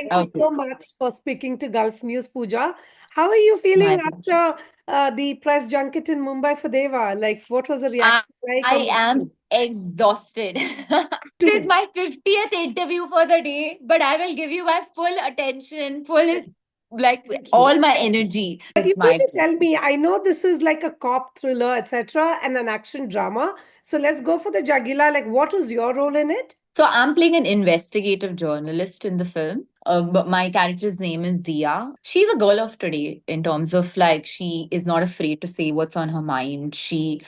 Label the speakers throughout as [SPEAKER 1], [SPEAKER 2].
[SPEAKER 1] thank you
[SPEAKER 2] Okay,
[SPEAKER 1] so much for speaking to Gulf News, Pooja. How are you feeling
[SPEAKER 2] my pleasure.
[SPEAKER 1] after the press junket in Mumbai for Deva? Like, what was the
[SPEAKER 2] I,
[SPEAKER 1] reaction like?
[SPEAKER 2] I am exhausted. It is
[SPEAKER 1] Too.
[SPEAKER 2] my 50th interview for the day, but I will give you my full attention, full, like,
[SPEAKER 1] Thank you.
[SPEAKER 2] all my energy.
[SPEAKER 1] But you
[SPEAKER 2] It's
[SPEAKER 1] need
[SPEAKER 2] my
[SPEAKER 1] to tell me, I know this is like a cop thriller, etc., and an action drama. So let's go for the Jagila. Like, what was your role in it?
[SPEAKER 2] So I'm playing an investigative journalist in the film. But my character's name is Dia. She's a girl of today in terms of like she is not afraid to say what's on her mind. She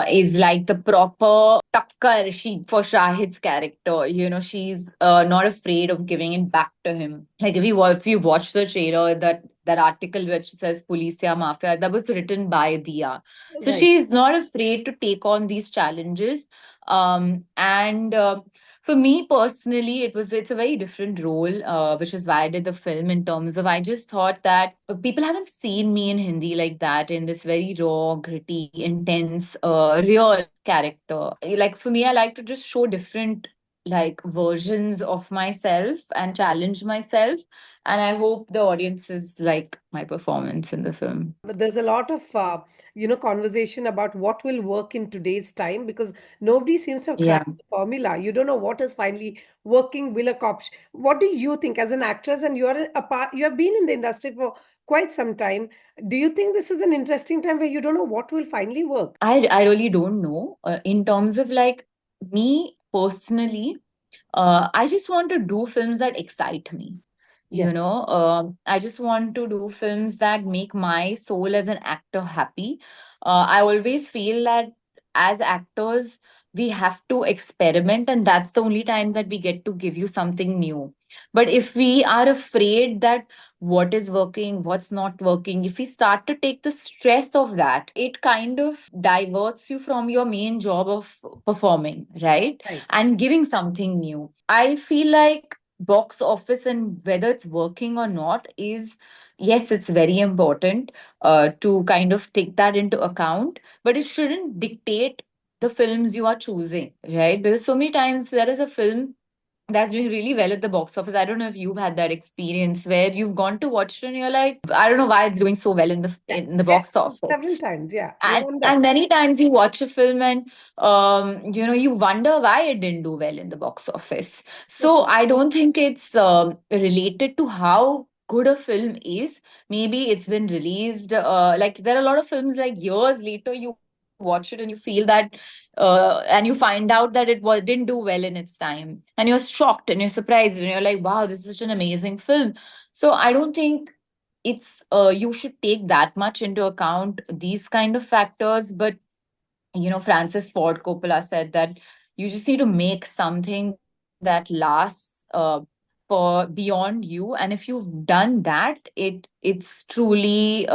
[SPEAKER 2] is like the proper takkar she for Shahid's character. You know, she's not afraid of giving it back to him. Like if you watch the trailer, that article which says Policia Mafia, that was written by Dia. So
[SPEAKER 1] Right.
[SPEAKER 2] she's not afraid to take on these challenges. And For me personally, it's a very different role, which is why I did the film. In terms of, I just thought that people haven't seen me in Hindi like that, in this very raw, gritty, intense, real character. Like for me, I like to just show different like versions of myself and challenge myself. And I hope the audiences like my performance in the film.
[SPEAKER 1] But there's a lot of conversation about what will work in today's time because nobody seems to have
[SPEAKER 2] Yeah.
[SPEAKER 1] cracked the formula. You don't know what is finally working. Will a cop? What do you think as an actress? And you are a part. You have been in the industry for quite some time. Do you think this is an interesting time where you don't know what will finally work?
[SPEAKER 2] I really don't know. In terms of like me personally, I just want to do films that excite me.
[SPEAKER 1] Yes.
[SPEAKER 2] I just want to do films that make my soul as an actor happy. I always feel that as actors, we have to experiment, and that's the only time that we get to give you something new. But if we are afraid that what is working, what's not working, if we start to take the stress of that, it kind of diverts you from your main job of performing, right?
[SPEAKER 1] Right.
[SPEAKER 2] And giving something new. I feel like box office and whether it's working or not is, yes, it's very important to kind of take that into account, but it shouldn't dictate the films you are choosing, right? Because so many times there is a film that's doing really well at the box office. I don't know if you've had that experience where you've gone to watch it and you're like, I don't know why it's doing so well in
[SPEAKER 1] Yes.
[SPEAKER 2] the
[SPEAKER 1] Yes.
[SPEAKER 2] box office.
[SPEAKER 1] Several times. Yeah. I
[SPEAKER 2] And
[SPEAKER 1] wonder.
[SPEAKER 2] many times you watch a film and you wonder why it didn't do well in the box office. So I don't think it's related to how good a film is. Maybe it's been released. Like there are a lot of films like years later you watch it and you feel that and you find out that didn't do well in its time, and you're shocked and you're surprised and you're like, wow, this is such an amazing film. So I don't think it's you should take that much into account these kind of factors. But Francis Ford Coppola said that you just need to make something that lasts for beyond you, and if you've done that, it's truly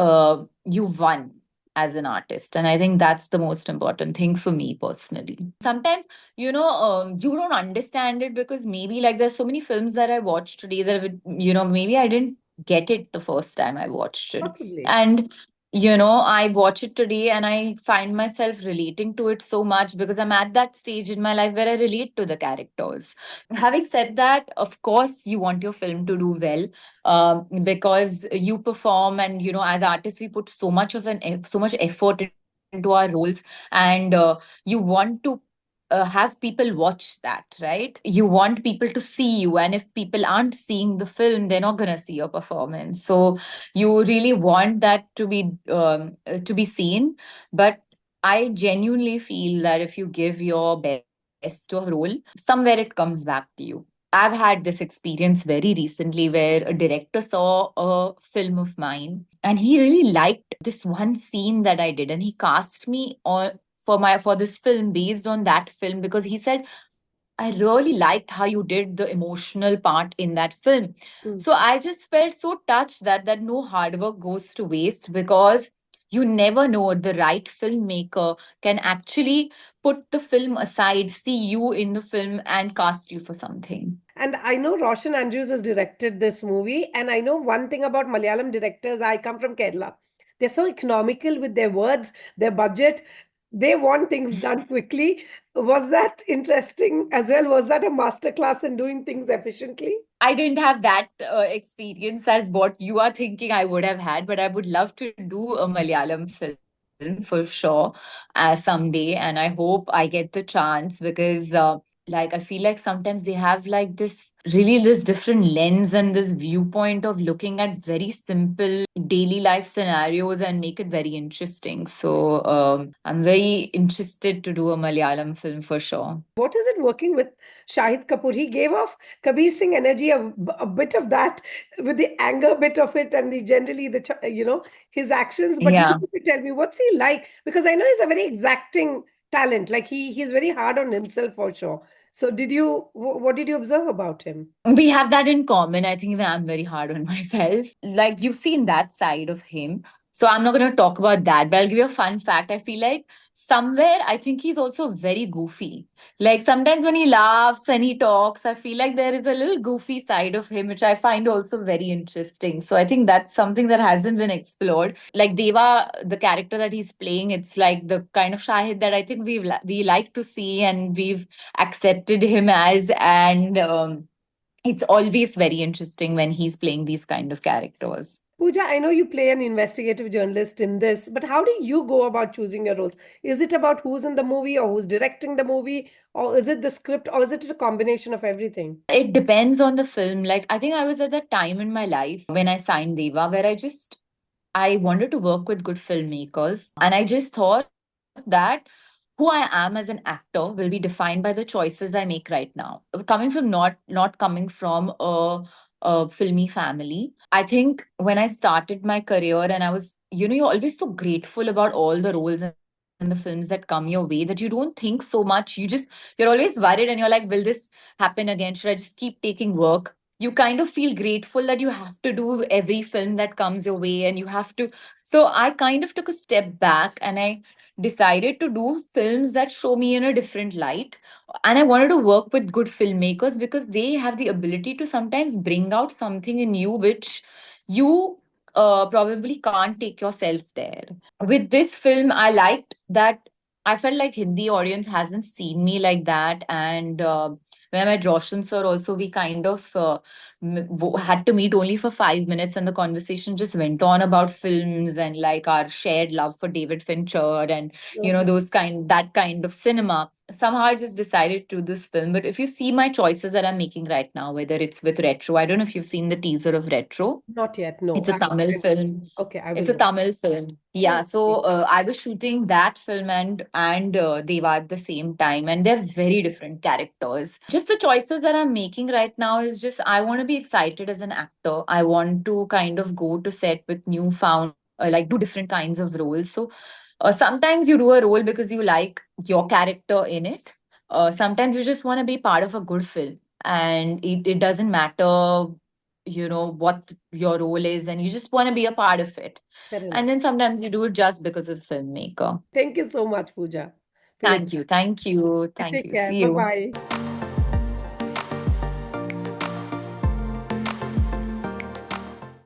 [SPEAKER 2] you've won as an artist. And I think that's the most important thing for me personally. Sometimes you don't understand it because maybe like there's so many films that I watched today that maybe I didn't get it the first time I watched it.
[SPEAKER 1] Possibly.
[SPEAKER 2] And I watch it today and I find myself relating to it so much because I'm at that stage in my life where I relate to the characters. Having said that, of course, you want your film to do well, because you perform, and as artists, we put so much effort into our roles, and you want to have people watch that, right? You want people to see you, and if people aren't seeing the film, they're not gonna see your performance. So you really want that to be seen. But I genuinely feel that if you give your best to a role, somewhere it comes back to you. I've had this experience very recently where a director saw a film of mine and he really liked this one scene that I did, and he cast me on for this film based on that film because he said, I really liked how you did the emotional part in that film.
[SPEAKER 1] Mm.
[SPEAKER 2] So I just felt so touched that no hard work goes to waste, because you never know, the right filmmaker can actually put the film aside, see you in the film, and cast you for something.
[SPEAKER 1] And I know Roshan Andrews has directed this movie. And I know one thing about Malayalam directors. I come from Kerala. They're so economical with their words, their budget. They want things done quickly. Was that interesting as well? Was that a masterclass in doing things efficiently?
[SPEAKER 2] I didn't have that experience as what you are thinking I would have had, but I would love to do a Malayalam film for sure someday. And I hope I get the chance because, like, I feel like sometimes they have like this really this different lens and this viewpoint of looking at very simple daily life scenarios and make it very interesting. So, I'm very interested to do a Malayalam film for sure.
[SPEAKER 1] What is it working with Shahid Kapoor? He gave off Kabir Singh energy, a bit of that with the anger bit of it and the generally the his actions. But you
[SPEAKER 2] Yeah.
[SPEAKER 1] need to tell me what's he like, because I know he's a very exacting talent. Like he's very hard on himself for sure. So what did you observe about him?
[SPEAKER 2] We have that in common. I think that I'm very hard on myself. Like you've seen that side of him. So I'm not going to talk about that, but I'll give you a fun fact. I feel like somewhere I think he's also very goofy. Like sometimes when he laughs and he talks, I feel like there is a little goofy side of him, which I find also very interesting. So I think that's something that hasn't been explored. Like Deva, the character that he's playing, it's like the kind of Shahid that I think we like to see and we've accepted him as. And it's always very interesting when he's playing these kind of characters.
[SPEAKER 1] Pooja, I know you play an investigative journalist in this, but how do you go about choosing your roles? Is it about who's in the movie or who's directing the movie, or is it the script, or is it a combination of everything?
[SPEAKER 2] It depends on the film. Like, I think I was at that time in my life when I signed Deva where I wanted to work with good filmmakers. And I just thought that who I am as an actor will be defined by the choices I make right now. Coming from not coming from a filmy family. I think when I started my career and I was, you're always so grateful about all the roles and the films that come your way that you don't think so much. You're always worried and you're like, will this happen again? Should I just keep taking work? You kind of feel grateful that you have to do every film that comes your way and you have to. So I kind of took a step back and I decided to do films that show me in a different light. And I wanted to work with good filmmakers because they have the ability to sometimes bring out something in you which you probably can't take yourself there. With this film, I liked that I felt like Hindi audience hasn't seen me like that. And when I met Roshan sir, also we kind of had to meet only for 5 minutes, and the conversation just went on about films and like our shared love for David Fincher and
[SPEAKER 1] Okay.
[SPEAKER 2] that kind of cinema. Somehow I just decided to do this film. But if you see my choices that I'm making right now, whether it's with Retro, I don't know if you've seen the teaser of Retro.
[SPEAKER 1] Not yet. No,
[SPEAKER 2] It's a
[SPEAKER 1] I
[SPEAKER 2] Tamil
[SPEAKER 1] haven't.
[SPEAKER 2] film.
[SPEAKER 1] Okay, I
[SPEAKER 2] It's
[SPEAKER 1] will
[SPEAKER 2] a
[SPEAKER 1] watch.
[SPEAKER 2] Tamil film. Yeah.
[SPEAKER 1] Okay.
[SPEAKER 2] So I was shooting that film and Deva at the same time, and they're very different characters. Just the choices that I'm making right now is just I want to be excited as an actor. I want to kind of go to set with newfound, like do different kinds of roles. So sometimes you do a role because you like your character in it. Sometimes you just want to be part of a good film, and it doesn't matter what your role is and you just want to be a part of it,
[SPEAKER 1] Fair
[SPEAKER 2] and
[SPEAKER 1] enough.
[SPEAKER 2] then sometimes you do it just because of the filmmaker.
[SPEAKER 1] Thank you so much, Pooja, for your
[SPEAKER 2] Thank you,
[SPEAKER 1] time.
[SPEAKER 2] thank you,
[SPEAKER 1] You
[SPEAKER 2] thank
[SPEAKER 1] take
[SPEAKER 2] you,
[SPEAKER 1] care.
[SPEAKER 2] see
[SPEAKER 1] Bye
[SPEAKER 2] you.
[SPEAKER 1] bye.